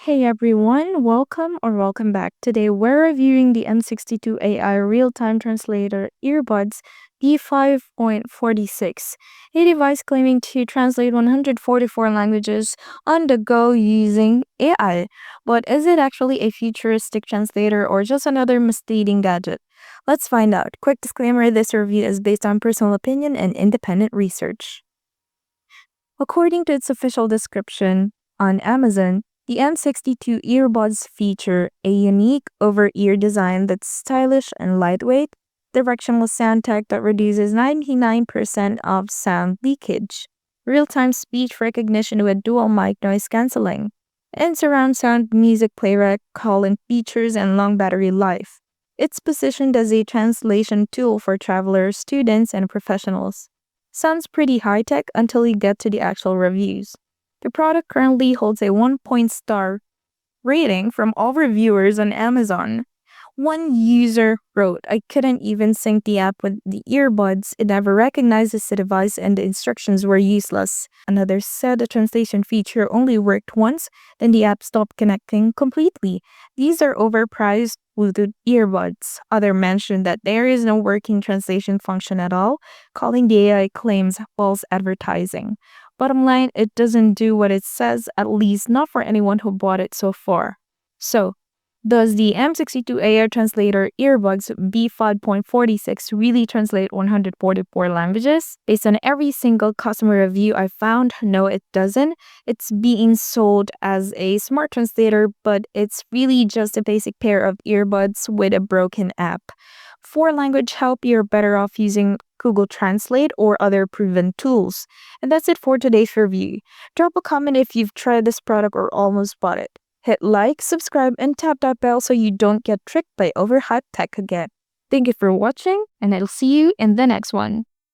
Hey everyone, welcome back. Today we're reviewing the M62 AI real-time translator earbuds V5.46, a device claiming to translate 144 languages on the go using AI. But is it actually a futuristic translator or just another misleading gadget? Let's find out. Quick disclaimer, this review is based on personal opinion and independent research. According to its official description on Amazon, the M62 earbuds feature a unique over-ear design that's stylish and lightweight, directional sound tech that reduces 99% of sound leakage, real-time speech recognition with dual mic noise cancelling, and surround sound music playback call-in features and long battery life. It's positioned as a translation tool for travelers, students, and professionals. Sounds pretty high-tech until you get to the actual reviews. The product currently holds a 1-star rating from all reviewers on Amazon. One user wrote, "I couldn't even sync the app with the earbuds. It never recognizes the device and the instructions were useless." Another said the translation feature only worked once, then the app stopped connecting completely. These are overpriced Bluetooth earbuds. Other mentioned that there is no working translation function at all, calling the AI claims false advertising. Bottom line, it doesn't do what it says, at least not for anyone who bought it so far. So, does the M62 AI Translator Earbuds V5.46 really translate 144 languages? Based on every single customer review I found, no it doesn't. It's being sold as a smart translator, but it's really just a basic pair of earbuds with a broken app. For language help, you're better off using Google Translate or other proven tools. And that's it for today's review. Drop a comment if you've tried this product or almost bought it. Hit like, subscribe, and tap that bell so you don't get tricked by overhyped tech again. Thank you for watching, and I'll see you in the next one.